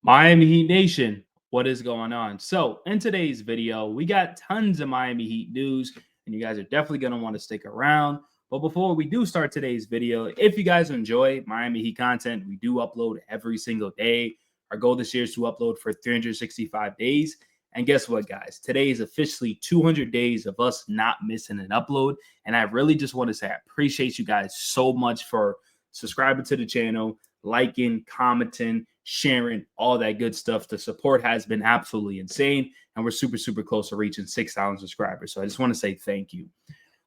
Miami Heat Nation, what is going on? So, in today's video, we got tons of Miami Heat news, and you guys are definitely going to want to stick around. But before we do start today's video, if you guys enjoy Miami Heat content, we do upload every single day. Our goal this year is to upload for 365 days. And guess what, guys? Today is officially 200 days of us not missing an upload. And I really just want to say I appreciate you guys so much for subscribing to the channel, liking, commenting, sharing, all that good stuff. The support has been absolutely insane, and we're super, super close to reaching 6,000 subscribers. So I just want to say thank you.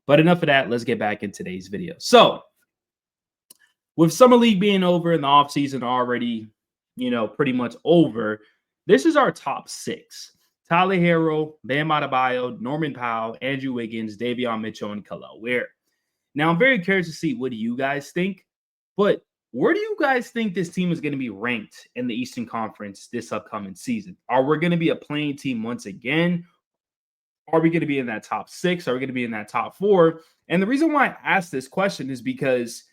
But enough of that. Let's get back in today's video. So with Summer League being over and the offseason already, pretty much over, this is our top six. Tyler Herro, Bam Adebayo, Norman Powell, Andrew Wiggins, Davion Mitchell, and Kel'el Ware. Now, I'm very curious to see what do you guys think, but where do you guys think this team is going to be ranked in the Eastern Conference this upcoming season? Are we going to be a playing team once again? Are we going to be in that top six? Are we going to be in that top four? And the reason why I asked this question is because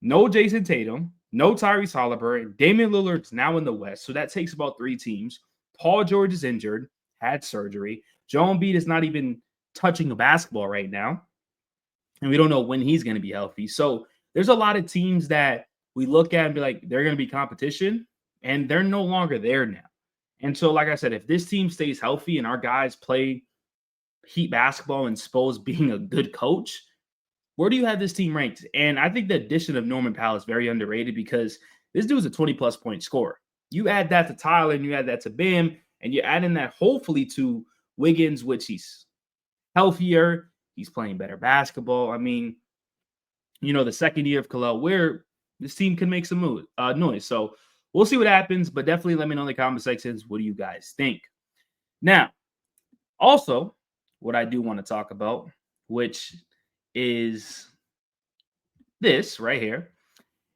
no Jason Tatum, no Tyrese Haliburton, Damian Lillard's now in the West, so that takes about three teams. Paul George is injured, had surgery. Joel Embiid is not even touching a basketball right now, and we don't know when he's going to be healthy. So there's a lot of teams that we look at and be like, they're going to be competition, and they're no longer there now. And so, like I said, if this team stays healthy and our guys play Heat basketball and Spo's being a good coach, where do you have this team ranked? And I think the addition of Norman Powell is very underrated because this dude's a 20-plus point scorer. You add that to Tyler and you add that to Bam, and you add in that hopefully to Wiggins, which he's healthier. He's playing better basketball. I mean, the second year of Kel'el Ware, this team can make some noise. So we'll see what happens, but definitely let me know in the comment sections, what do you guys think? Now, also, what I do want to talk about, which is this right here,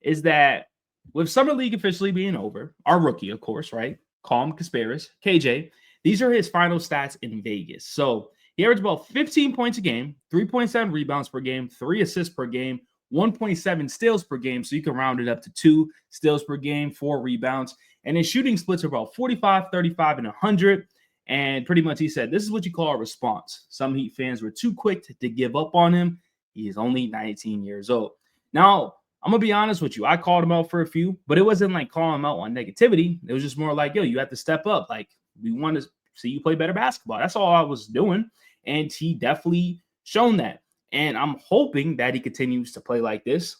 is that with Summer League officially being over, our rookie, of course, right? Calm Casparis, KJ, these are his final stats in Vegas. So he averaged about 15 points a game, 3.7 rebounds per game, 3 assists per game, 1.7 steals per game. So you can round it up to 2 steals per game, 4 rebounds. And his shooting splits are about 45, 35, and 100. And pretty much he said, this is what you call a response. Some Heat fans were too quick to give up on him. He is only 19 years old. Now, I'm going to be honest with you. I called him out for a few, but it wasn't like calling him out on negativity. It was just more like, yo, you have to step up. Like, we want to see you play better basketball. That's all I was doing. And he definitely shown that. And I'm hoping that he continues to play like this.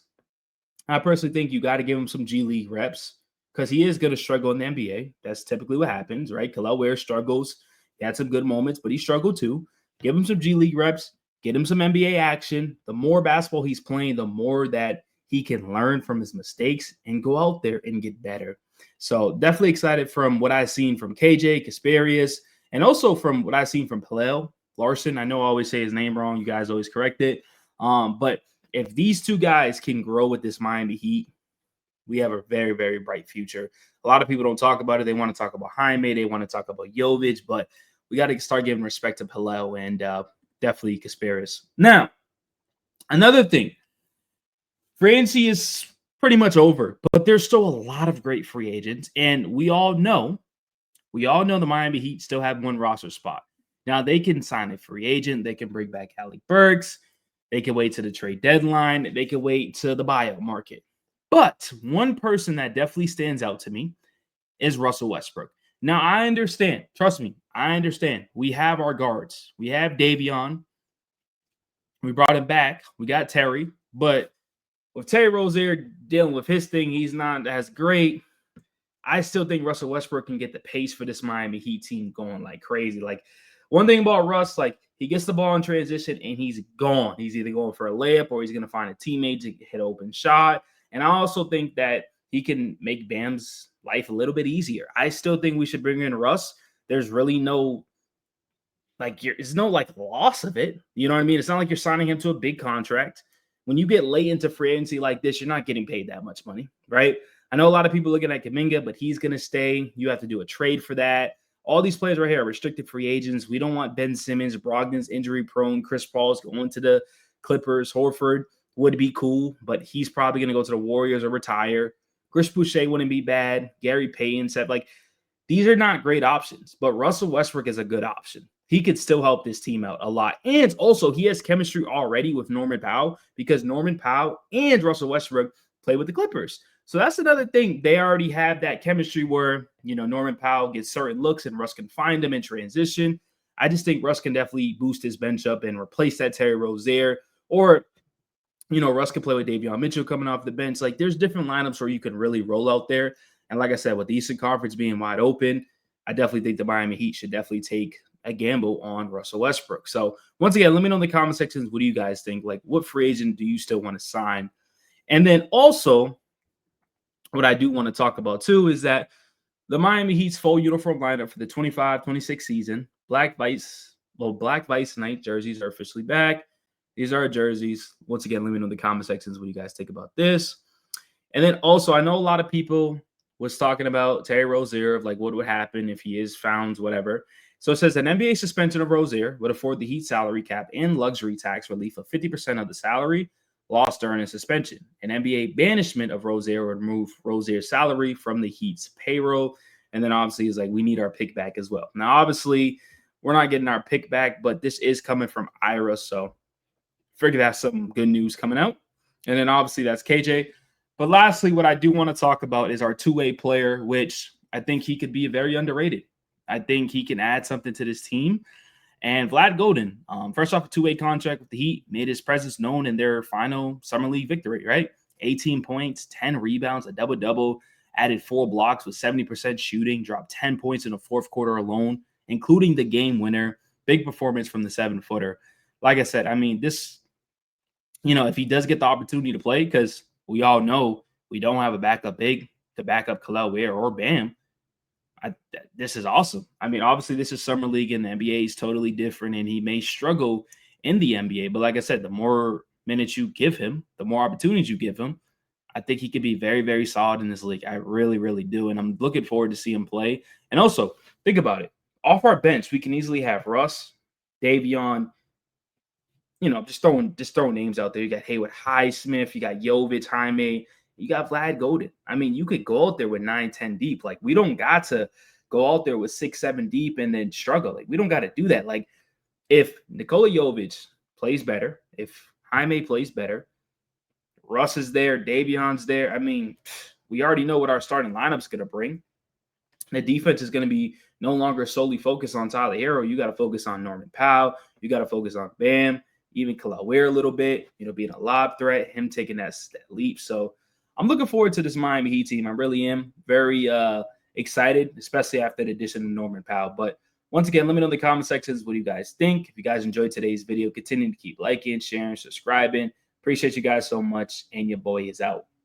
I personally think you got to give him some G League reps because he is going to struggle in the NBA. That's typically what happens, right? Kel'el Ware struggles. He had some good moments, but he struggled too. Give him some G League reps. Get him some NBA action. The more basketball he's playing, the more that he can learn from his mistakes and go out there and get better. So definitely excited from what I've seen from KJ, Kasparius, and also from what I've seen from Pelel Larson. I know I always say his name wrong. You guys always correct it. But if these two guys can grow with this Miami Heat, we have a very, very bright future. A lot of people don't talk about it. They want to talk about Jaime. They want to talk about Jovic, but we got to start giving respect to Pelel and definitely Kasparius. Now, another thing, free agency is pretty much over, but there's still a lot of great free agents, and we all know the Miami Heat still have one roster spot. Now, they can sign a free agent. They can bring back Alec Burks. They can wait to the trade deadline. They can wait to the buyout market. But one person that definitely stands out to me is Russell Westbrook. Now, I understand. Trust me, I understand. We have our guards. We have Davion. We brought him back. We got Terry. But with Terry Rozier dealing with his thing, he's not as great. I still think Russell Westbrook can get the pace for this Miami Heat team going like crazy. Like, one thing about Russ, like, he gets the ball in transition and he's gone. He's either going for a layup or he's going to find a teammate to hit an open shot. And I also think that he can make Bam's life a little bit easier. I still think we should bring in Russ. There's really no, there's no loss of it. You know what I mean? It's not like you're signing him to a big contract. When you get late into free agency like this, you're not getting paid that much money, right? I know a lot of people looking at Kuminga, but he's going to stay. You have to do a trade for that. All these players right here are restricted free agents. We don't want Ben Simmons, Brogdon's injury prone. Chris Paul's going to the Clippers. Horford would be cool, but he's probably going to go to the Warriors or retire. Chris Boucher wouldn't be bad. Gary Payton said, These are not great options, but Russell Westbrook is a good option. He could still help this team out a lot. And also, he has chemistry already with Norman Powell because Norman Powell and Russell Westbrook play with the Clippers. So that's another thing. They already have that chemistry where, Norman Powell gets certain looks and Russ can find them in transition. I just think Russ can definitely boost his bench up and replace that Terry Rozier. Or, Russ can play with Davion Mitchell coming off the bench. Like, there's different lineups where you can really roll out there. And like I said, with the Eastern Conference being wide open, I definitely think the Miami Heat should definitely take a gamble on Russell Westbrook. So once again, let me know in the comment sections, what do you guys think? Like, what free agent do you still want to sign? And then also, what I do want to talk about too is that the Miami Heat's full uniform lineup for the 25-26 season, black Vice Knight jerseys are officially back. These are our jerseys. Once again, let me know in the comment sections what you guys think about this. And then also, I know a lot of people was talking about Terry Rozier, of like what would happen if he is found, whatever. So it says an NBA suspension of Rozier would afford the Heat salary cap and luxury tax relief of 50% of the salary lost during a suspension. An NBA banishment of Rozier would remove Rozier's salary from the Heat's payroll. And then obviously it's like, we need our pick back as well. Now, obviously, we're not getting our pick back, but this is coming from Ira. So figured that's some good news coming out. And then obviously that's KJ. But lastly, what I do want to talk about is our two-way player, which I think he could be very underrated. I think he can add something to this team. And Vlad Goldin, first off, a two-way contract with the Heat, made his presence known in their final Summer League victory, right? 18 points, 10 rebounds, a double-double, added 4 blocks with 70% shooting, dropped 10 points in the fourth quarter alone, including the game winner. Big performance from the 7-footer. Like I said, I mean, this, if he does get the opportunity to play, because we all know we don't have a backup big to back up Khalil Ware or Bam. This is awesome. I mean, obviously, this is Summer League and the NBA is totally different, and he may struggle in the NBA. But like I said, the more minutes you give him, the more opportunities you give him, I think he could be very, very solid in this league. I really, really do. And I'm looking forward to see him play. And also, think about it. Off our bench, we can easily have Russ, Davion, just throwing names out there. You got Haywood Highsmith, you got Jovic, Jaime, you got Vlad Goldin. I mean, you could go out there with 9, 10 deep. Like, we don't got to go out there with 6, 7 deep and then struggle. Like, we don't got to do that. Like, if Nikola Jovic plays better, if Jaime plays better, Russ is there, Davion's there. I mean, we already know what our starting lineup's going to bring. The defense is going to be no longer solely focused on Tyler Hero. You got to focus on Norman Powell. You got to focus on Bam, even Khalil Ware a little bit, being a lob threat, him taking that leap. So I'm looking forward to this Miami Heat team. I really am very excited, especially after the addition of Norman Powell. But once again, let me know in the comment sections what you guys think. If you guys enjoyed today's video, continue to keep liking, sharing, subscribing. Appreciate you guys so much, and your boy is out.